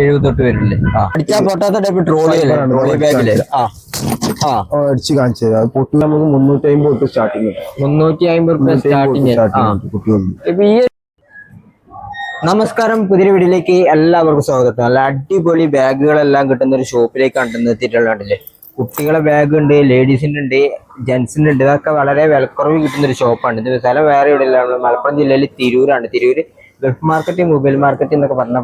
എഴുപത്തൊട്ട് വരില്ലേ? അടിച്ചാൽ പൊട്ടാത്ത type trolley ബാഗില് അടിച്ച് കാണിച്ചു തരാം. പൊട്ടി നമുക്ക് 350 തൊട്ട് സ്റ്റാർട്ടിങ്. 350 സ്റ്റാർട്ടിങ്. നമസ്കാരം, പുതിയ വീഡിയോയിലേക്ക് എല്ലാവർക്കും സ്വാഗതം. നല്ല അടിപൊളി ബാഗുകളെല്ലാം കിട്ടുന്ന ഒരു ഷോപ്പിലേക്കാണ് എത്തിയിട്ടുള്ളതില്ലേ. കുട്ടികളെ ബാഗ് ഉണ്ട്, ലേഡീസിന്റെ ഉണ്ട്, ജെന്റ്സിന്റെ ഉണ്ട്. ഇതൊക്കെ വളരെ വിലക്കുറവ് കിട്ടുന്ന ഒരു ഷോപ്പാണ്. ഇത് സ്ഥലം വേറെ എവിടെയുള്ള മലപ്പുറം ജില്ലയിൽ തിരൂരാണ്. Tirur gulf market, mobile market എന്നൊക്കെ പറഞ്ഞ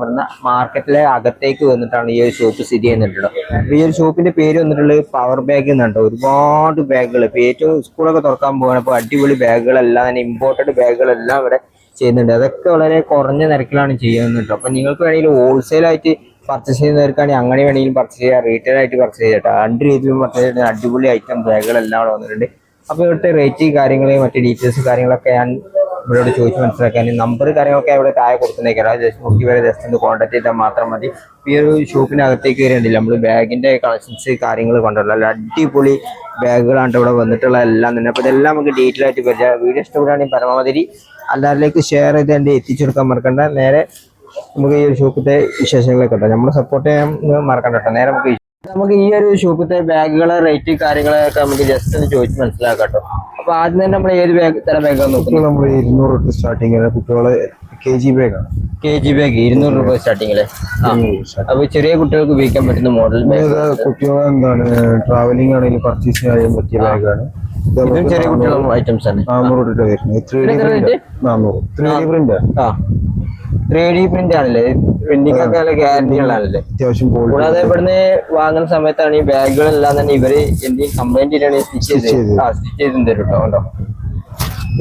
മാർക്കറ്റിലെ അകത്തേക്ക് വന്നിട്ടാണ് ഈ ഒരു ഷോപ്പ് സ്ഥിതി ചെയ്യുന്നുള്ളത്. ഈ ഒരു ഷോപ്പിന്റെ പേര് വന്നിട്ടുള്ളത് പവർ ബാഗ് എന്നുണ്ട്. ഒരുപാട് ബാഗുകൾ ഇപ്പൊ ഏറ്റവും സ്കൂളൊക്കെ തുറക്കാൻ പോകണം. അപ്പൊ അടിപൊളി ബാഗുകളെല്ലാം തന്നെ ഇമ്പോർട്ടഡ് ബാഗുകളെല്ലാം ഇവിടെ ചെയ്യുന്നുണ്ട്. അതൊക്കെ വളരെ കുറഞ്ഞ നിരക്കിലാണ് ചെയ്യുന്നുണ്ട്. അപ്പൊ നിങ്ങൾക്ക് വേണമെങ്കിൽ ഹോൾസെയിൽ ആയിട്ട് പർച്ചേസ് ചെയ്യുന്നവർക്കാണെങ്കിൽ അങ്ങനെ വേണമെങ്കിലും പർച്ചേസ് ചെയ്യാം, റീറ്റെയിൽ ആയിട്ട് പർച്ചേസ് ചെയ്യട്ടോ. രണ്ട് രീതിയിലും പർച്ചേസ് ചെയ്യുന്ന അടിപൊളി ഐറ്റം ബാഗുകളെല്ലാം അവിടെ വന്നിട്ടുണ്ട്. അപ്പൊ ഇവിടുത്തെ റേറ്റ് കാര്യങ്ങള് മറ്റു ഡീറ്റെയിൽസ് കാര്യങ്ങളൊക്കെ ഞാൻ ഇവരോട് ചോദിച്ച് മനസ്സിലാക്കാൻ നമ്പർ കാര്യങ്ങളൊക്കെ ഇവിടെ താഴെ കൊടുക്കുന്നേക്കാം. ജസ്റ്റ് നോക്കി വരെ ജസ്റ്റ് ഒന്ന് കോൺടാക്ട് ചെയ്താൽ മാത്രം മതി. ഈ ഒരു ഷോപ്പിനകത്തേക്ക് വരേണ്ടില്ല. നമ്മൾ ബാഗിന്റെ കളക്ഷൻസ് കാര്യങ്ങൾ കൊണ്ടുള്ള അടിപൊളി ബാഗുകളാണ് ഇവിടെ വന്നിട്ടുള്ള എല്ലാം തന്നെ. അപ്പൊ ഇതെല്ലാം നമുക്ക് ഡീറ്റെയിൽ ആയിട്ട് പരിചയം. വീഡിയോ ഇഷ്ടപ്പെടുകയാണെങ്കിൽ പരമാവധി എല്ലാവരിലേക്ക് ഷെയർ ചെയ്ത് എൻ്റെ എത്തിച്ചു കൊടുക്കാൻ മറക്കണ്ട. നേരെ നമുക്ക് ഈ ഒരു ഷോപ്പിന്റെ വിശേഷങ്ങളൊക്കെ കേട്ടോ, നമ്മൾ സപ്പോർട്ട് ചെയ്യാൻ മറക്കണ്ട കേട്ടോ. നേരെ നമുക്ക് ഈ ഒരു ഷോപ്പിന്റെ ബാഗുകളെ റേറ്റ് കാര്യങ്ങളൊക്കെ നമുക്ക് ജസ്റ്റ് ഒന്ന് ചോദിച്ച് മനസ്സിലാക്കാം കേട്ടോ. അപ്പൊ ആദ്യം തന്നെ നമ്മൾ ഏത് ബാഗ് തരം ബാഗാണ് നോക്കുന്നത്? നമ്മൾ 200 തൊട്ട് സ്റ്റാർട്ടിങ് കുട്ടികളെ KG ബാഗാണ്. KG ബാഗ് 200 രൂപ സ്റ്റാർട്ടിങ്ങില്. അപ്പൊ ചെറിയ കുട്ടികൾക്ക് ഉപയോഗിക്കാൻ പറ്റുന്ന മോഡൽ കുട്ടികളെ എന്താണ് ട്രാവലിംഗ് ആണെങ്കിൽ പർച്ചേസ് ചെയ്യാൻ പറ്റിയ ബാഗാണ്. ഇതും ചെറിയ കുട്ടികളുടെ ഐറ്റംസ് ആണ്. 400 തൊട്ട് വരുന്നത്. 3D പ്രിന്റ് ആണല്ലേ? പ്രിന്റിംഗ് ഒക്കെ നല്ല ഗ്യാരണ്ടി ഉള്ളതല്ലേ അത്യാവശ്യം. കൂടാതെ ഇവിടുന്ന് വാങ്ങുന്ന സമയത്താണ് ഈ ബാഗുകളെല്ലാം തന്നെ ഇവര് എന്തെങ്കിലും കംപ്ലൈന്റ് ചെയ്തിട്ടാണ് സ്റ്റിച്ച് ചെയ്ത് തരും കേട്ടോ.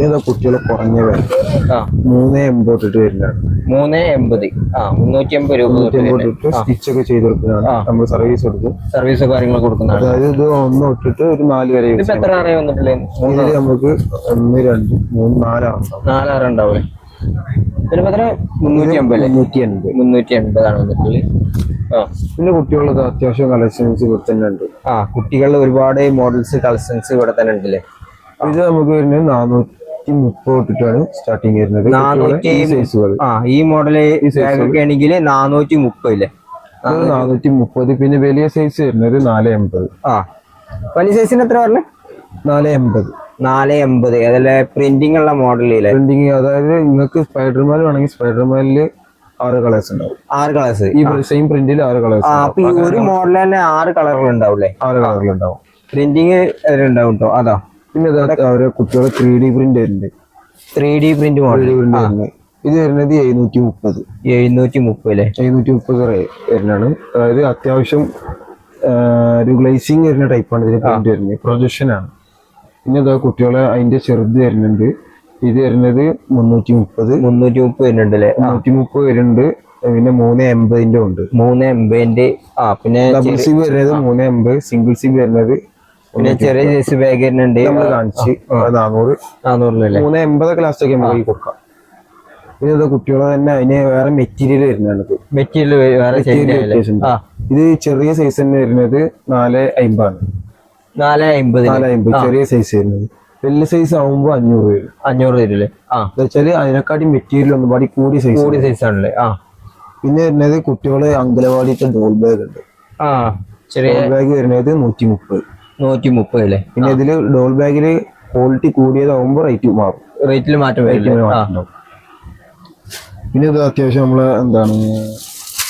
ഇതാ കുട്ടികളെ കുറഞ്ഞ ബാഗ് 380 തൊട്ട് വരുന്നതാണ്. 380. 380 രൂപ സ്റ്റിച്ച് ഒക്കെ ചെയ്ത് കൊടുക്കുന്നതാണ്. നമ്മൾ സർവീസ് കൊടുക്കും, സർവീസ് കാര്യങ്ങൾ കൊടുക്കുന്നതാണ്. അതായത് ഇത് 1 തൊട്ടിട്ട് ഒരു 4 വരെ. എത്ര ആറേ വന്നിട്ടില്ലേ? നമുക്ക് 1 2 3 4 6 ഉണ്ടാവും. പിന്നെ 380 ആണ് വന്നിട്ടുള്ളത്. പിന്നെ കുട്ടികളുടെ അത്യാവശ്യം കളക്ഷൻസ് ഇവിടെ തന്നെ ഉണ്ട്. കുട്ടികളുടെ ഒരുപാട് മോഡൽസ് കളക്ഷൻസ് ഇവിടെ തന്നെ ഉണ്ടല്ലേ. ഇത് നമുക്ക് വരുന്നത് 430 തൊട്ടിട്ടാണ് സ്റ്റാർട്ടിങ് വരുന്നത്. ഈ മോഡല് ഒക്കെ ആണെങ്കിൽ 430. 430. പിന്നെ വലിയ സൈസ് വരുന്നത് 480. വലിയ സൈസിന് എത്ര പറഞ്ഞത്? 480. അതല്ലേ പ്രിന്റിംഗ് ഉള്ള മോഡലില്ലേ? പ്രിന്റിംഗ് അതായത് നിങ്ങൾക്ക് സ്പൈഡർമാൻ വേണമെങ്കിൽ സ്പൈഡർമാനില് 6 കളേഴ്സ് ഉണ്ടാവും. 6 കളേഴ്സ് ഈ സെയിം പ്രിന്റിൽ 6 കളേഴ്സ്. അപ്പൊ ഈ ഒരു മോഡൽ തന്നെ 6 കളറുകൾ ഉണ്ടാവില്ലേ? 6 കളറുകളുണ്ടാവും. പ്രിന്റിങ് ഉണ്ടാവും കേട്ടോ. അതാ. പിന്നെ അവരെ കുട്ടികളെ 3D പ്രിന്റ് വരുന്നുണ്ട്. 3D പ്രിന്റ് മോഡൽ ഇത് വരുന്നത് 730. 730 വരുന്നതാണ്. അതായത് അത്യാവശ്യം ഒരു ഗ്ലേസിങ് വരുന്ന ടൈപ്പാണ് ഇതിന് പ്രിന്റ് വരുന്നത്. പ്രൊജക്ഷൻ ആണ്. പിന്നെ ഇതാ കുട്ടികളെ അതിന്റെ ചെറുത് വരുന്നുണ്ട്. ഇത് വരുന്നത് 330 വരുന്നുണ്ടല്ലേ? 330 വരുന്നുണ്ട്. പിന്നെ 380 ഉണ്ട്. 380. പിന്നെ ഡബിൾ സിബ് വരുന്നത് 380. സിംഗിൾ സിബ് വരുന്നത് പിന്നെ ചെറിയ സൈസ് ബാഗ് വരുന്നുണ്ട്. നമ്മൾ കാണിച്ച് 400. 380 ലാസ്റ്റ് ഒക്കെ നമുക്ക് കൊടുക്കാം. പിന്നെ ഇത് കുട്ടികളെ തന്നെ അതിന് വേറെ മെറ്റീരിയൽ വരുന്നതാണ്. മെറ്റീരിയൽ ഇത് ചെറിയ സൈസ് തന്നെ വരുന്നത് 450 ആണ്. 450 ചെറിയ സൈസ് വരുന്നത്. വലിയ സൈസ് ആവുമ്പോ 500 വരില്ലേ? വെച്ചാല് അതിനെക്കാട്ടി മെറ്റീരിയൽ ഒന്നും കൂടിയ സൈസ് ആണല്ലേ. പിന്നെ വരുന്നത് കുട്ടികളെ അങ്കലവാടിത്തെ ഡോൾ ബാഗ് ഉണ്ട്. ചെറിയ ബാഗ് വരുന്നത് 130 അല്ലേ? പിന്നെ ഇതില് ഡോൾ ബാഗില് ക്വാളിറ്റി കൂടിയതാവുമ്പോ റേറ്റിൽ മാറ്റം വരും. പിന്നെ ഇത് അത്യാവശ്യം നമ്മള് എന്താണ്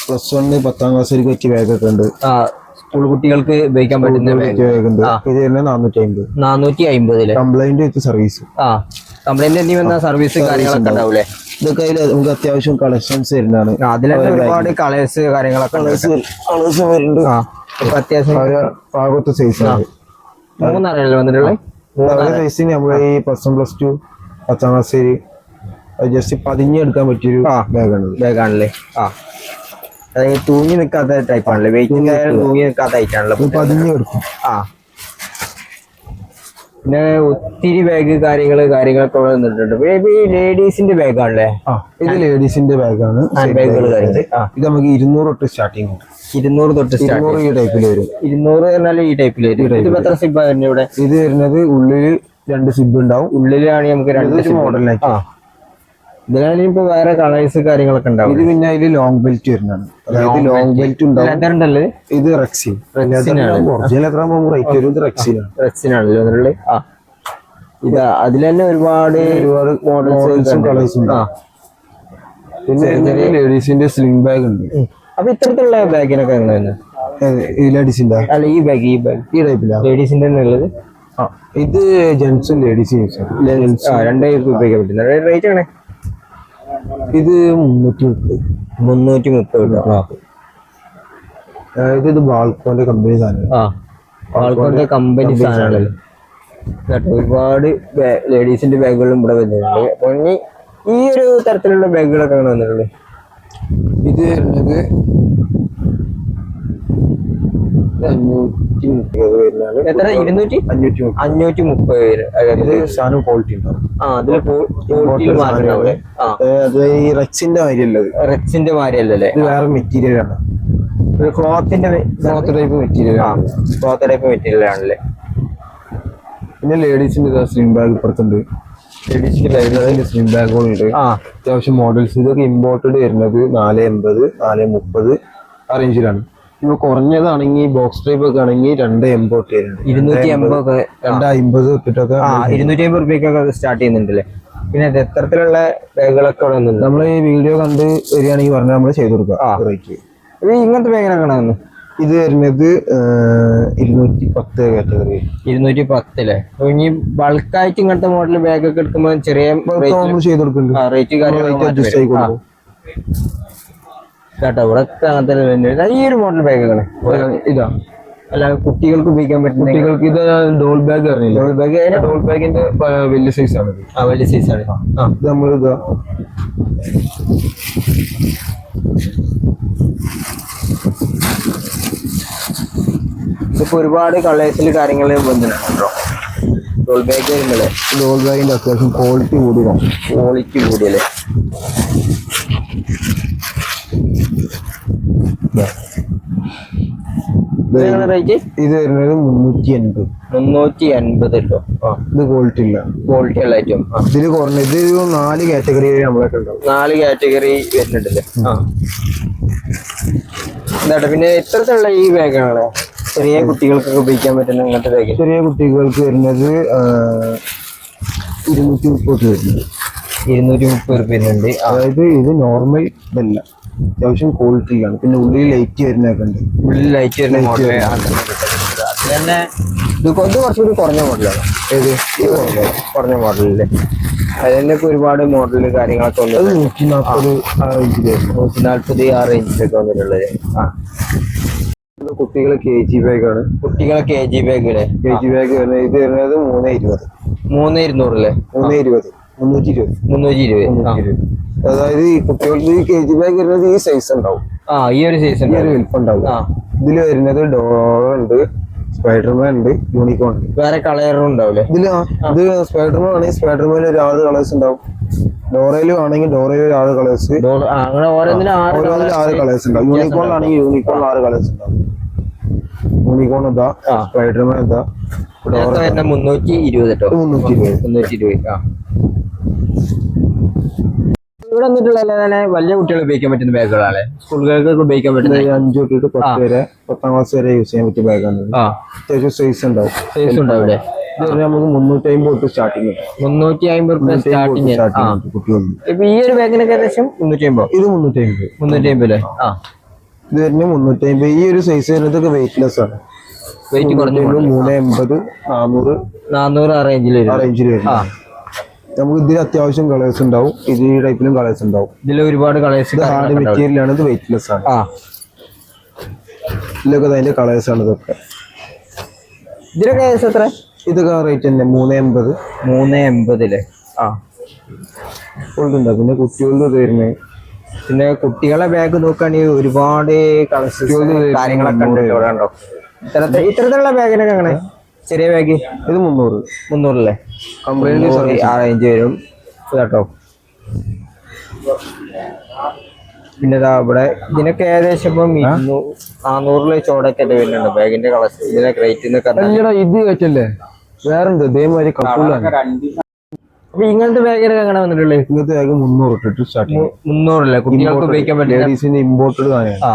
+1 10ാം ക്ലാസ് വരെ പറ്റിയ ബാഗൊക്കെ ഉണ്ട്. സ്കൂൾ കുട്ടികൾക്ക് ഉപയോഗിക്കാൻ പറ്റുന്ന ബാഗ് ഉണ്ട്. ഇത് തന്നെ 450. കംപ്ലൈന്റ് വിത്ത് സർവീസ്. കംപ്ലൈന്റ് വന്ന സർവീസ് കാര്യങ്ങളൊക്കെ ഉണ്ടാവൂലേ? ഇതൊക്കെ നമുക്ക് അത്യാവശ്യം കളക്ഷൻസ് വരുന്നതാണ്. അതിലൊക്കെ ഒരുപാട് കളേഴ്സ് കാര്യങ്ങളൊക്കെ വരുന്നുണ്ട്. അത്യാവശ്യം പാകത്തെ സൈസ് ആണ്. 3 വന്നിട്ടുള്ളത്. സൈസിന് നമ്മള് ഈ +1 +2 10ാം ക്ലാസ് വരെ ജസ്റ്റ് പതിഞ്ഞെടുക്കാൻ പറ്റിയൊരു ബാഗാണല്ലേ. അതായത് തൂങ്ങി നിൽക്കാത്ത ടൈപ്പാണല്ലേ? വെയിറ്റിംഗ് തൂങ്ങി നിൽക്കാത്ത ഐറ്റാണല്ലോ. പതിഞ്ഞെടുക്കും. പിന്നെ ഒത്തിരി ബാഗ് കാര്യങ്ങളൊക്കെ ഇവിടെ നിന്നിട്ടുണ്ട്. ഈ ലേഡീസിന്റെ ബാഗാണല്ലേ? ഇത് ലേഡീസിന്റെ ബാഗാണ്. ഇത് നമുക്ക് 200 തൊട്ട് സ്റ്റാർട്ടിങ് ഉണ്ട്. 200 തൊട്ട് ഈ ടൈപ്പിൽ വരും. 200 പറഞ്ഞാൽ ഈ ടൈപ്പിൽ വരും. ഇത് എത്ര സിബ് വരുന്നത് ഇവിടെ? ഇത് വരുന്നത് ഉള്ളിൽ 2 സിബ് ഉണ്ടാവും. ഉള്ളിലാണ് നമുക്ക് 2 മോഡലായിട്ട്. ഇതിലാണ് ഇപ്പൊ വേറെ കളേഴ്സ് കാര്യങ്ങളൊക്കെ ഉണ്ടാവും. ഇത് പിന്നെ അതില് ലോങ് ബെൽറ്റ് വരുന്നതാണ്. അതായത് ലോങ് ബെൽറ്റ് ഉണ്ടാവും. ലെതർ ഉണ്ടല്ലേ? ഇത് റെക്സിൻ. ഒറിജിനൽ എത്ര റേറ്റ് വരും? ഇത് റെക്സിനാണല്ലോ അതിലുള്ള. ആ ഇതാ അതിൽ തന്നെ ഒരുപാട് മോഡൽസും കളേഴ്സും ഉണ്ട്. പിന്നെ ലേഡീസിന്റെ സ്ലിംഗ് ബാഗ് ഉണ്ട്. അപ്പൊ ഇത്തരത്തിലുള്ള ബാഗിനൊക്കെ എങ്ങനെയാണ്? ഈ ലേഡീസിന്റെ അല്ല ഈ ബാഗ് ഈ ടൈപ്പില്ല ലേഡീസിന്റെ തന്നെ ഉള്ളത്. ഇത് ജെന്റ്സും ലേഡീസും യൂസ് രണ്ടേ ഉപയോഗിക്കാൻ പറ്റുന്ന റേറ്റ് ആണ്. ഇത് 330. അതായത് ഇത് ബാൾക്കോന്റെ കമ്പനി സാധനം. ബാൾക്കോന്റെ കമ്പനി സാധനങ്ങളല്ലേ. ഒരുപാട് ലേഡീസിന്റെ ബാഗുകളും ഇവിടെ വരുന്നുണ്ട്. അപ്പൊ ഇനി ഈ ഒരു തരത്തിലുള്ള ബാഗുകളൊക്കെ ആണ് വന്നിട്ടുള്ളത്. ഇത് വരുന്നത് 530 എത്ര? 530. ഇത് സാധനം ക്വാളിറ്റി ഉണ്ടാവും. അതില് ക്വാളിറ്റിയിൽ മാറ്റം ഉണ്ടാവും. അത് ഈ റെക്സിന്റെ മാതിരിയല്ലത്. റെക്സിന്റെ മാതിരിയല്ലല്ലേ? ഇത് വേറെ മെറ്റീരിയൽ ആണ്. ക്ലോത്ത് ടൈപ്പ് മെറ്റീരിയൽ ആണല്ലേ. പിന്നെ ലേഡീസിന്റെ സ്ലിംഗ് ബാഗ് ഇപ്പുറത്തുണ്ട്. ലേഡീസിന്റെ സ്ലിംഗ് ബാഗുകളുണ്ട്. അത്യാവശ്യം മോഡൽസ്. ഇതൊക്കെ ഇമ്പോർട്ടഡ് വരുന്നത് 480, 430 ആ റേഞ്ചിലാണ്. ഇപ്പൊ കുറഞ്ഞതാണെങ്കിൽ ബോക്സ് ടൈപ്പ് ഒക്കെ ആണെങ്കിൽ 280 വരുന്നുണ്ട്. 250 ഇട്ടിട്ടൊക്കെ 250 റുപ്യക്കൊക്കെ സ്റ്റാർട്ട് ചെയ്യുന്നുണ്ടല്ലേ. പിന്നെ എത്തരത്തിലുള്ള ബാഗുകളൊക്കെ വന്നിട്ടുണ്ട്. നമ്മൾ ഈ വീഡിയോ കണ്ട് വരികയാണെങ്കിൽ പറഞ്ഞാൽ നമ്മൾ ചെയ്ത് കൊടുക്കുക റേറ്റ്. ഇങ്ങനത്തെ ബാഗിനൊക്കെ വന്നു. ഇത് വരുന്നത് 210 കാറ്റഗറി. 210 ഇനി ബൾക്കായിട്ട് ഇങ്ങനത്തെ മോഡൽ ബാഗ് ഒക്കെ എടുക്കുമ്പോൾ ചെറിയ ചെയ്ത് കൊടുക്കുന്നുണ്ട്. റേറ്റ് കാര്യങ്ങൾ കേട്ടോ. ഇവിടെ അങ്ങനത്തെ ഈ ഒരു മോഡൽ ബാഗുകള് ഇതാ. അല്ലാതെ കുട്ടികൾക്ക് ഉപയോഗിക്കാൻ പറ്റുന്ന കുട്ടികൾക്ക് ഇത് ഡോൾ ബാഗ് അറിയില്ല. ഡോൾ ബാഗിന്റെ വലിയ സൈസ് ആണ്. വലിയ സൈസ് ആണ്. ഇത് നമ്മളിതാ ഇതിപ്പോ ഒരുപാട് കളേഴ്സിൽ കാര്യങ്ങൾ വന്നിട്ടുണ്ടോ? ഡോൾ ബാഗ് വരുമ്പോഴേ ഡോൾ ബാഗിന്റെ അത്യാവശ്യം ക്വാളിറ്റി കൂടിയല്ലേ. ഇത് വരുന്നത് 380 കേട്ടോ. ഇത് ക്വാളിറ്റി ഉള്ള ഐറ്റം. ഇതില് കുറഞ്ഞ ഇതൊരു 4 കാറ്റഗറി നമ്മളൊക്കെ ഉണ്ടാവും. 4 കാറ്റഗറി വരുന്നുണ്ടല്ലേ. എന്താ പിന്നെ ഇത്തരത്തിലുള്ള ഈ ബാഗാണ് ചെറിയ കുട്ടികൾക്കൊക്കെ ഉപയോഗിക്കാൻ പറ്റുന്ന ഇങ്ങനത്തെ ബാഗ്. ചെറിയ കുട്ടികൾക്ക് വരുന്നത് 230 വരുന്നുണ്ട്. 230 റുപ്യ വരുന്നുണ്ട്. അതായത് ഇത് നോർമൽ ഇതല്ല, അത്യാവശ്യം ക്വാളിറ്റിയാണ്. പിന്നെ ഉള്ളിൽ ലൈറ്റ് വരുന്നൊക്കെ ഉണ്ട്. ഉള്ളിൽ ലൈറ്റ് വരുന്ന മോഡൽ തന്നെ. ഇത് കുറച്ചുകൂടി കുറഞ്ഞ മോഡലാണ്. കുറഞ്ഞ മോഡലില്ലേ. അത് തന്നെ ഇപ്പൊ ഒരുപാട് മോഡല് കാര്യങ്ങളൊക്കെ വന്നത്. 140 ആ റേഞ്ചില് 140 ആ റേഞ്ചിലൊക്കെ വന്നിട്ടുള്ളത്. കുട്ടികളെ KG ബാഗാണ്. കുട്ടികളെ KG ബാഗ് അല്ലേ. KG ബാഗ് വരുന്നത് ഇത് വരുന്നത് 320 അല്ലേ. 320. അതായത് ഈ കുട്ടികൾക്ക് KG ബാഗ് വരുന്നത് ഈ സൈസ് ഉണ്ടാവും. ഈ ഒരു സൈസ് ഉണ്ടാവും. ഇതില് വരുന്നത് ഡോറ ഉണ്ട്, സ്പൈഡർമാൻ ഉണ്ട്, യൂണിക്കോൺ ഉണ്ട്. വേറെ കളറും ഉണ്ടാവില്ലേ ഇതില്? ഇത് സ്പൈഡർമാൻ ആണെങ്കിൽ സ്പൈഡർമാനിൽ ഒരു 6 കളേഴ്സ് ഉണ്ടാവും. ഡോറയിലും ആണെങ്കിൽ ഡോറയിൽ 6 കളേഴ്സ്. 6 കളേഴ്സ് ഉണ്ടാവും. യൂണിക്കോണിലാണെങ്കിൽ യൂണിക്കോൺ 6 കളേഴ്സ് ഉണ്ടാവും. യൂണിക്കോൺ ഇതാ, സ്പൈഡർമാൻ ഇതാ. 320 കേട്ടോ. 320. ഇവിടെ വന്നിട്ടുള്ള വലിയ കുട്ടികൾ ഉപയോഗിക്കാൻ പറ്റുന്ന ബാഗുകളാണ്. സ്കൂളുകൾക്ക് ഉപയോഗിക്കാൻ പറ്റുന്ന 5 തൊട്ട് 10 വരെ 10ാം ക്ലാസ് വരെ യൂസ് ചെയ്യാൻ പറ്റിയ ബാഗാണ്. അത്യാവശ്യം സൈസ് ഉണ്ടാവും. ഇവിടെ നമുക്ക് 350 തൊട്ട് സ്റ്റാർട്ടിങ്. 350 റുപ്യ സ്റ്റാർട്ടിങ് കുട്ടികൾക്ക്. ഇപ്പൊ ഈ ഒരു ബാഗിനൊക്കെ ഏകദേശം 350. ഇത് 350. 350 അല്ലേ. ഇത് വരുന്നത് 350. ഈ ഒരു സൈസ് വരുന്നതൊക്കെ വെയിറ്റ്ലെസ് ആണ്. വെയിറ്റ് കുറഞ്ഞ 380, 400 ആ റേഞ്ചിൽ വരും. നമുക്ക് ഇതിൽ അത്യാവശ്യം കളേഴ്സ് ഉണ്ടാവും. ഇത് ഈ ടൈപ്പിലും കളേഴ്സ് ഉണ്ടാവും. ഇതിൽ ഒരുപാട് കളേഴ്സ്. ഹാർഡ് മെറ്റീരിയൽ ആണ്. ഇത് വെയിറ്റ്ലെസ് ആണ്. ഇതിലൊക്കെ അതിന്റെ കളേഴ്സ് ആണ്. ഇതൊക്കെ ഇതിലൊക്കെ എത്ര? ഇതൊക്കെ റേറ്റ് തന്നെ 380. 380 അല്ലേ. ഉണ്ടുണ്ടോ? പിന്നെ കുട്ടികളുടെ വരുന്നത്. പിന്നെ കുട്ടികളെ ബാഗ് നോക്കുകയാണെങ്കിൽ ഒരുപാട് കളേഴ്സ് കാര്യങ്ങളൊക്കെ ഉണ്ട്. ഇത്തരത്തിലുള്ള ബാഗിനൊക്കെ എങ്ങനെ? ചെറിയ ബാഗ് ഇത് 300 അല്ലേ. കംപ്ലൈന്റ് ആ റേഞ്ച് വരും കേട്ടോ. പിന്നെ ഇവിടെ ഇതിനൊക്കെ ഏകദേശം ഇപ്പം 400 ചോടൊക്കെ വരുന്നുണ്ട് ബാഗിന്റെ കളർ. ഇതിനൊക്കെ റേറ്റ് ഇത് പറ്റല്ലേ? വേറെന്ത് ഇതേമാതിരി അപ്പൊ ഇങ്ങനത്തെ ബാഗുകൾ എങ്ങനെ വന്നിട്ടുള്ളത്? ഇങ്ങനത്തെ ബാഗ് 300 ഇട്ടിട്ട് സ്റ്റാർട്ടിങ്. 300 കുട്ടികൾക്ക് ഉപയോഗിക്കാൻ പറ്റില്ല. ലേഡീസിന്റെ ഇമ്പോർട്ടഡ് സാധനമാണ്, ആ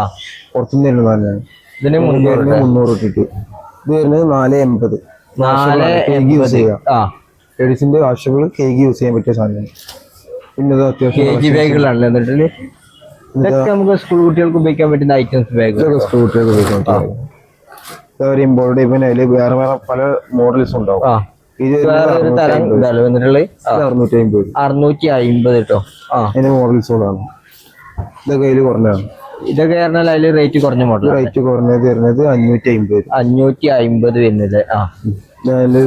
പുറത്തുനിന്ന് വരുന്ന സാധനമാണ്. ഇതിന് 300 ഇട്ടിട്ട് ഇത് വരുന്നത് 480. 480. ആ ലേഡീസിന്റെ വാഷബിൾ കേക്ക് യൂസ് ചെയ്യാൻ പറ്റിയ സാധനമാണ്. പിന്നെ ഇത് അത്യാവശ്യം KG ബാഗുകളാണല്ലോ എന്നിട്ട് ഇതൊക്കെ നമുക്ക് സ്കൂൾ കുട്ടികൾക്ക് ഉപയോഗിക്കാൻ പറ്റുന്ന ഐറ്റംസ് ബാഗുകൾ. സ്കൂൾ കുട്ടികൾക്ക് ഉപയോഗിക്കാൻ പറ്റും. ഇമ്പോർട്ടഡ് ഇപ്പം അതിൽ വേറെ വേറെ പല മോഡൽസ് ഉണ്ടാവും. ഇത് വേറൊരു തരം ഇതാണ് വന്നിട്ടുള്ളത് 650. 650 കേട്ടോ. ആ അതിന്റെ മോഡൽസുകളാണ് ഇതൊക്കെ അതിൽ കുറഞ്ഞതാണ്. ഇതൊക്കെ പറഞ്ഞാൽ അതിൽ റേറ്റ് കുറഞ്ഞ മോഡൽ. റേറ്റ് കുറഞ്ഞത് വരുന്നത് 550. 550 വരുന്നത്. ആ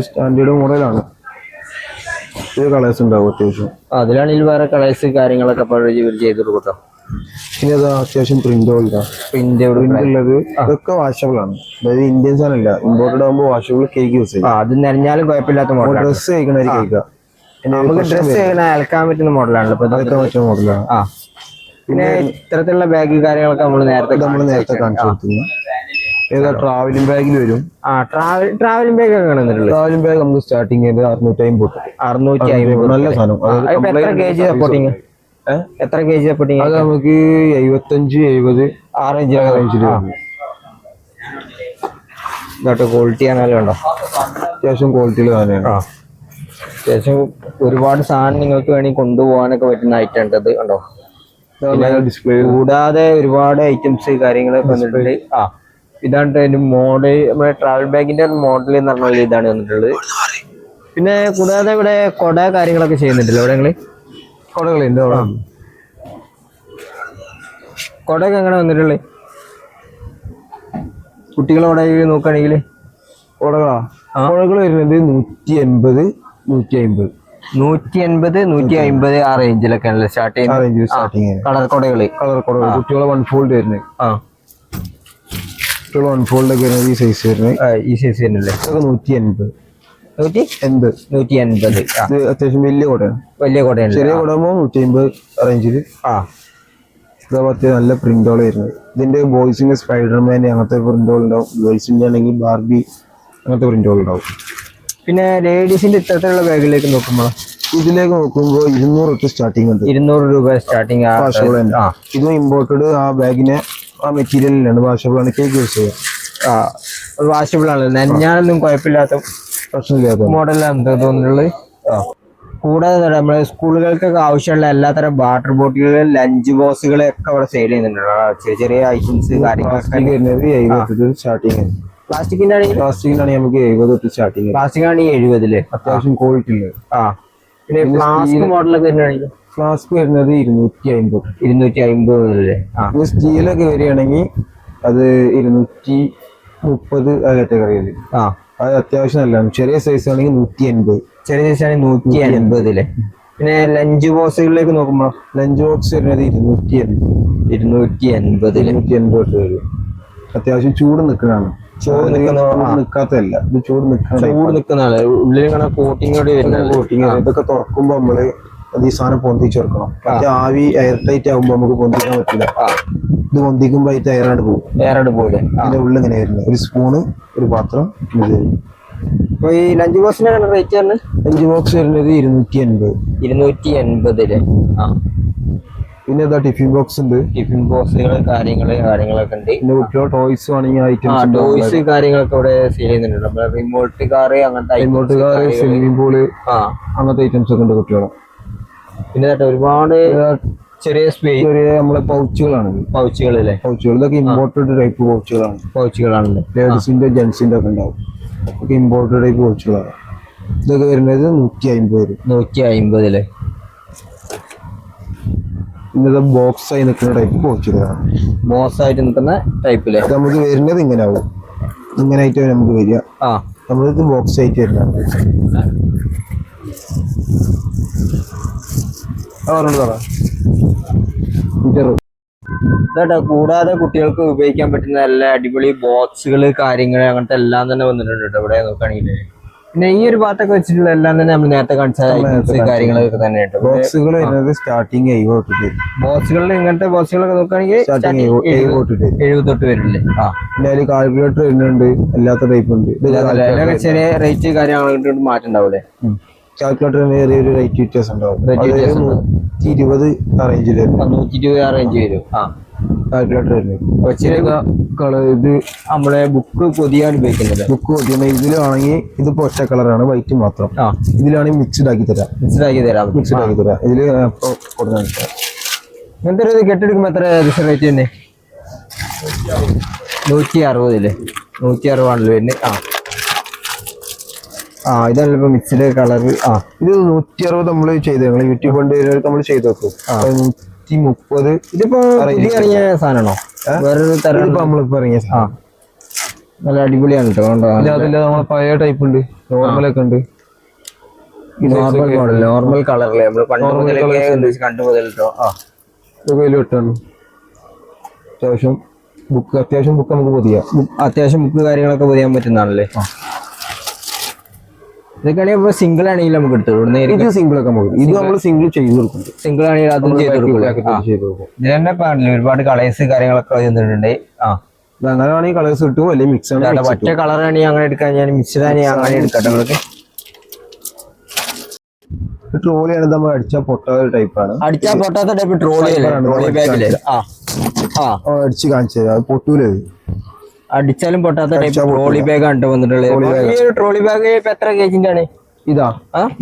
സ്റ്റാൻഡേർഡ് മോഡലാണ്. ഇത് കളേഴ്സ് ഉണ്ടാവും അത്യാവശ്യം. അതിലാണെങ്കിൽ വേറെ കളേഴ്സ് കാര്യങ്ങളൊക്കെ ചെയ്ത് കൊടുക്കാം. പിന്നെ അത് അത്യാവശ്യം പ്രിന്റ് ഉള്ളത് ഇതൊക്കെ വാഷബിൾ ആണ്. അതായത് ഇന്ത്യൻ സാധനമല്ല, ഇമ്പോർട്ടഡ് ആകുമ്പോൾ വാഷബിൾ കേക്ക് യൂസ് ചെയ്യും. അത് നനഞ്ഞാലും കുഴപ്പമില്ലാത്ത മോഡൽ. ഡ്രസ് കഴിക്കണ കേക്ക് നമുക്ക് ഡ്രസ് അലക്കാൻ പറ്റുന്ന മോഡലാണല്ലോ ഇപ്പൊ. അതൊക്കെ പറ്റിയ മോഡലാണ്. ആ പിന്നെ ഇത്തരത്തിലുള്ള ബാഗ് കാര്യങ്ങളൊക്കെ നമ്മൾ നേരത്തെ കാണിച്ചു കൊടുക്കുന്നു. ഏതാ ട്രാവലിംഗ് ബാഗിൽ വരും. ആ ട്രാവലിംഗ് ബാഗ് ഒക്കെ കാണുന്നുണ്ടല്ലോ. ട്രാവലിംഗ് ബാഗ് നമുക്ക് സ്റ്റാർട്ടിങ് ചെയ്ത് 650. 650 നല്ല സാധനം. എത്ര KG സപ്പോർട്ടിങ്? എത്ര KG സപ്പോർട്ടിങ്? അത് നമുക്ക് 75-70 ആ റേഞ്ചിൽ കേട്ടോ. ക്വാളിറ്റി ആണല്ലോ ഉണ്ടോ, അത്യാവശ്യം ക്വാളിറ്റിയിൽ സാധനമാണ്. അത്യാവശ്യം ഒരുപാട് സാധനം നിങ്ങൾക്ക് വേണമെങ്കിൽ കൊണ്ടുപോകാനൊക്കെ പറ്റുന്ന ഐറ്റം ഉണ്ട്. അത് കണ്ടോ, ഡിസ്പ്ലേ. കൂടാതെ ഒരുപാട് ഐറ്റംസ് കാര്യങ്ങളൊക്കെ വന്നിട്ടുണ്ട്. ആ ഇതാണ് അതിന്റെ മോഡൽ. നമ്മുടെ ട്രാവൽ ബാഗിന്റെ മോഡൽ എന്ന് പറഞ്ഞാൽ ഇതാണ് വന്നിട്ടുള്ളത്. പിന്നെ കൂടാതെ ഇവിടെ കൊട കാര്യങ്ങളൊക്കെ ചെയ്യുന്നുണ്ടല്ലോ ഇവിടെ നിങ്ങള്. കൊടകളുണ്ട്. കൊടയൊക്കെ എങ്ങനെ വന്നിട്ടുള്ളത്? കുട്ടികളോടെ നോക്കുകയാണെങ്കിൽ കൊടകൾ വരുന്നത് 180, 150. 180, 150 ആ റേഞ്ചിലൊക്കെ സ്റ്റാർട്ട് ചെയ്യുന്നത്. കളർ കൊടകള്. കുട്ടികളെ 1 ഫോൾഡ് വരുന്നത്. ആ കുട്ടികളെ 1 ഫോൾഡ് ഒക്കെ വരുന്നത് ഈ സൈസ് വരുന്നത്. ഈ സൈസ് വരുന്നില്ലേ? 180. ഇത് അത്യാവശ്യം വലിയ കൊടയാണ്. വലിയ കൊടയാണ്. ചെറിയ കൊടയാകുമ്പോൾ 150 റേഞ്ചിൽ. ഇതേ നല്ല പ്രിന്റുകൾ വരുന്നത്. ഇതിന്റെ ബോയ്സിന്റെ സ്പൈഡർമാൻ അങ്ങനത്തെ പ്രിന്റുകൾ ഉണ്ടാവും. ഗേൾസിന്റെ ആണെങ്കിൽ ബാർബി അങ്ങനത്തെ പ്രിന്റുകൾ ഉണ്ടാവും. പിന്നെ ലേഡീസിന്റെ ഇത്തരത്തിലുള്ള ബാഗിലേക്ക് നോക്കുമ്പോൾ ഇതിലേക്ക് നോക്കുമ്പോൾ 200 തൊട്ട് സ്റ്റാർട്ടിംഗ് ഉണ്ട്. 200 രൂപ സ്റ്റാർട്ടിങ്. ഇതും ഇമ്പോർട്ടഡ്. ആ ബാഗിനെ ആ മെറ്റീരിയലിലാണ് വാഷബിളാണ് കേക്ക് യൂസ് ചെയ്യുക. വാഷബിൾ ആണ്, നനഞ്ഞാലൊന്നും കുഴപ്പമില്ലാത്ത പ്രശ്നമില്ലാത്ത മോഡലാണ് തോന്നുന്നുള്ളത്. കൂടാതെ നമ്മുടെ സ്കൂളുകൾക്കൊക്കെ ആവശ്യമുള്ള എല്ലാത്തരം വാട്ടർ ബോട്ടിലുകൾ, ലഞ്ച് ബോക്സുകൾ ഒക്കെ അവിടെ സെയിൽ ചെയ്യുന്നുണ്ട്. ചെറിയ ചെറിയ ഐറ്റംസ് കാര്യങ്ങളൊക്കെ. സ്റ്റാർട്ടിങ് പ്ലാസ്റ്റിക്കിന്റെ പ്ലാസ്റ്റിക്കിനാണ് നമുക്ക് 70 തൊട്ട് സ്റ്റാർട്ടിങ്. പ്ലാസ്റ്റിക് ആണ് 70. അത്യാവശ്യം ക്വാളിറ്റി ഉള്ളത്. പിന്നെ ഫ്ലാസ്ക് മോഡലൊക്കെ വരുന്നതാണെങ്കിൽ ഫ്ലാസ്ക് വരുന്നത് 250. 250. സ്റ്റീലൊക്കെ വരികയാണെങ്കിൽ അത് 230 ആ കാറ്റഗറിയിൽ. അത് അത്യാവശ്യം നല്ലതാണ്. ചെറിയ സൈസ് ആണെങ്കിൽ 180. ചെറിയ സൈസ് ആണെങ്കിൽ 180. പിന്നെ ലഞ്ച് ബോക്സുകളിലേക്ക് നോക്കുമ്പോൾ ലഞ്ച് ബോക്സ് വരുന്നത് 280 വരും. അത്യാവശ്യം ചൂട് നിൽക്കുന്നതാണ്. നിൽക്കാത്തതല്ല, ഇത് ചൂട് നിൽക്കുന്ന ഉള്ളിൽ കോട്ടിങ്. ഇതൊക്കെ തുറക്കുമ്പോ നമ്മള് അത് ഈ സാധനം പൊന്തിച്ചെടുക്കണം. മറ്റേ ആവി എയർ ടൈറ്റ് ആകുമ്പോ നമുക്ക് പൊന്തിക്കാൻ പറ്റില്ല. ഇത് പൊന്തിക്കുമ്പോ അതിന്റെ എയറാണ്ട് പോകും. അതിന്റെ ഉള്ളിൽ ഇങ്ങനെ വരുന്നത് ഒരു സ്പൂണ്, ഒരു പാത്രം. ഈ ലഞ്ച് ബോക്സിന്റെ റേറ്റ് ആണ്. ലഞ്ച് ബോക്സ് വരുന്നത് 280. 280. പിന്നെ ഇതാ ടിഫിൻ ബോക്സ് ഉണ്ട്. ടിഫിൻ ബോക്സുകൾ കാര്യങ്ങളൊക്കെ ഉണ്ട്. പിന്നെ കുട്ടികൾ ടോയ്സ് ആണെങ്കിൽ ഐറ്റംസ്, ടോയ്സ് കാര്യങ്ങളൊക്കെ ഇവിടെ സെയിൽ ചെയ്യുന്നുണ്ട്. നമ്മുടെ റിമോട്ട് കാറ്, അങ്ങനത്തെ സ്വിമ്മിംഗ് പൂള് അങ്ങനത്തെ ഐറ്റംസ് ഒക്കെ ഉണ്ട് കുട്ടികളെ. പിന്നെ ഒരുപാട് ചെറിയ നമ്മളെ പൗച്ചുകളാണ്. പൗച്ചുകൾ ഇതൊക്കെ ഇമ്പോർട്ടഡ് ടൈപ്പ് പൗച്ചുകളാണ്. ലേഡീസിന്റെ ജെന്റ്സിന്റെ ഒക്കെ ഉണ്ടാവും. ഒക്കെ ഇമ്പോർട്ടഡ് ടൈപ്പ് പൗച്ചുകളാണ്. ഇതൊക്കെ വരുന്നത് 150. 150. പിന്നെ ബോക്സ് ആയി നിൽക്കുന്ന ടൈപ്പ് പൗച്ചുകളാണ്. ബോക്സ് ആയിട്ട് നിൽക്കുന്ന ടൈപ്പില് നമുക്ക് വരുന്നത് ഇങ്ങനെ ആവും. ഇങ്ങനെ ആയിട്ട് നമുക്ക് വരിക. നമ്മളിത് ബോക്സ് ആയിട്ട് വരുന്നുണ്ട്. കൂടാതെ കുട്ടികൾക്ക് ഉപയോഗിക്കാൻ പറ്റുന്ന നല്ല അടിപൊളി ബോക്സുകള് കാര്യങ്ങള് അങ്ങനത്തെ എല്ലാം തന്നെ വന്നിട്ടുണ്ട് ഇവിടെ നോക്കുകയാണെങ്കിൽ. പിന്നെ ഈ ഒരു ഭാഗത്തൊക്കെ വെച്ചിട്ടുള്ള എല്ലാം തന്നെ നമ്മൾ നേരത്തെ കാണിച്ച കാര്യങ്ങളൊക്കെ തന്നെ ഉണ്ട്. ബോക്സുകൾ സ്റ്റാർട്ടിങ് 70 ബോക്സുകളിൽ ഇങ്ങനത്തെ ബോക്സുകളൊക്കെ നോക്കുകയാണെങ്കിൽ 70 തൊട്ട് വരില്ലേ. പിന്നെ അതിൽ കാൽക്കുലേറ്റർ വരുന്നുണ്ട്. അല്ലാത്ത ടൈപ്പ് ഉണ്ട്. ചെറിയ റേറ്റ് കാര്യങ്ങളൊക്കെ മാറ്റുണ്ടാവൂലേ. കാൽക്കുലേറ്ററിന് ചെറിയൊരു റേറ്റ് വ്യത്യാസം ഉണ്ടാവും. Rate വ്യത്യാസം ഉണ്ടാവും. 120 ആ റേഞ്ചിൽ വരുന്നത് 120 ആ റേഞ്ച് വരും. ആ കാൽക്കുലേറ്റർ വരുന്നത്. കൊച്ചിന് കളർ ഇത് നമ്മളെ ബുക്ക് പൊതിയാൻ ഉപയോഗിക്കുന്നില്ല. ബുക്ക് ഇതിലാണെങ്കിൽ ഇതിപ്പോ ഒറ്റ കളറാണ്, വൈറ്റ് മാത്രം. ആ ഇതിലാണെങ്കിൽ മിക്സ്ഡ് ആക്കി തരാം. മനസ്സിലാക്കി തരാം. മിക്സ്ഡ് ആക്കി തരാം. ഇതില് ഇപ്പൊ കൊടുക്കാൻ ഇങ്ങനത്തെ ഒരു കെട്ടെടുക്കുമ്പോ എത്ര ഏകദേശം റേറ്റ് തന്നെ? 160 160 വരുന്നത്. ഇതല്ല ഇപ്പൊ മിക്സ്ഡ് കളർ. ഇത് 160 നമ്മള് ചെയ്ത് ഞങ്ങൾ യൂട്യൂബ് കൊണ്ട് നമ്മൾ ചെയ്ത് വെക്കും. 130 ഇതിപ്പോ പുതിയ ഇറങ്ങിയ സാധനമാണോ? വേറൊരു തരം ഇതിപ്പോ നമ്മളിപ്പോ ഇറങ്ങിയ സാധനം. നല്ല അടിപൊളിയാണ് കേട്ടോ. അതില്ല നമ്മളെ പഴയ ടൈപ്പ് ഉണ്ട്, നോർമലൊക്കെ ഉണ്ട്. നോർമൽ മോഡൽ, നോർമൽ കളറിലെ നമ്മള് പണ്ട് മുതലേ കണ്ടു മുതൽ കേട്ടോ. ഇതൊക്കെ ഇതിൽ വെട്ടാണ്. അത്യാവശ്യം ബുക്ക് നമുക്ക് പൊതിയാം. അത്യാവശ്യം ബുക്ക് കാര്യങ്ങളൊക്കെ പൊതിയാൻ പറ്റുന്നതാണല്ലേ. ഇതൊക്കെയാണെങ്കിൽ ഇപ്പൊ സിംഗിൾ ആണെങ്കിൽ നമുക്ക് എടുത്തു ഇത് സിംഗിൾ ഒക്കെ നമുക്ക് ഇത് നമ്മൾ സിംഗിൾ ചെയ്ത് കൊടുക്കുന്നുണ്ട്. സിംഗിൾ ആണെങ്കിൽ അതും ചെയ്ത് കൊടുക്കും. ഇതിൽ തന്നെ പറഞ്ഞില്ല ഒരുപാട് കളേഴ്സ് കാര്യങ്ങളൊക്കെ വന്നിട്ടുണ്ട്. അങ്ങനെ ആണെങ്കിൽ കളേഴ്സ് കിട്ടും, അല്ലെങ്കിൽ മിക്സ് ആണ്. ഒറ്റ കളർ ആണെങ്കിൽ അങ്ങനെ എടുക്കാൻ, ഞാൻ മിക്സ്ഡ് ആണെങ്കിൽ അങ്ങനെ എടുക്കട്ടെ. നിങ്ങൾക്ക് ട്രോളിയാണ് നമ്മൾ അടിച്ചാൽ പൊട്ടാത്ത ടൈപ്പാണ്. അടിച്ചാൽ പൊട്ടാത്ത ടൈപ്പ് ട്രോളി ബാഗില് അടിച്ച് കാണിച്ചു തരാം. അത് പൊട്ടൂല. അടിച്ചാലും പൊട്ടാത്ത ടൈപ്പ് ട്രോളി ബാഗ് ആണ് വന്നിട്ടുള്ളത്. ട്രോളി ബാഗ് ഇപ്പൊ എത്ര കേജിന്റെ ആണ്? ഇതാ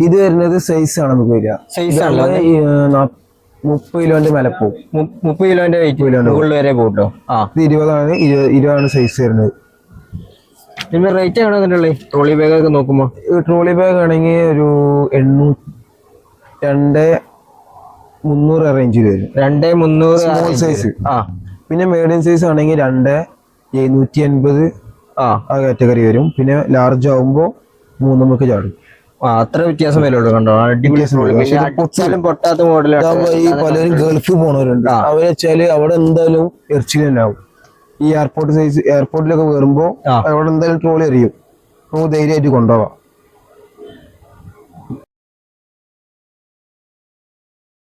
ഇത് വരുന്നത് സൈസ് ആണ് നമുക്ക് വരിക. സൈസ് ആണ് 30 കിലോന്റെ മേലെ പോകും. 30 കിലോന്റെ വെയിറ്റ് മുകളിൽ വരെ പോട്ടോ. ഇത് 20 സൈസ് വരുന്നത്. ഇതിന്റെ റേറ്റ് ആണോ വന്നിട്ടുള്ളത്? ട്രോളി ബാഗ് ഒക്കെ നോക്കുമ്പോ ട്രോളി ബാഗ് ആണെങ്കിൽ ഒരു 2,300 റേഞ്ചിൽ വരും. 2,300 സൈസ്. പിന്നെ മീഡിയം സൈസ് ആണെങ്കിൽ 2,750 ആ കാറ്റഗറി വരും. പിന്നെ ലാർജ് ആവുമ്പോ 3 ചാടും. അത്ര വ്യത്യാസം വില കണ്ടോ? അടിപൊളി പൊട്ടാത്ത മോഡലാണ്. ഈ പലരും ഗൾഫിൽ പോണവരുണ്ട്. അവര് വെച്ചാല് അവിടെ എന്തായാലും എർച്ചിൽ തന്നെ ആവും. ഈ എയർപോർട്ടിലൊക്കെ കയറുമ്പോ അവിടെ എന്തായാലും ട്രോളി എറിയും. നമുക്ക് ധൈര്യമായിട്ട് കൊണ്ടുപോവാം.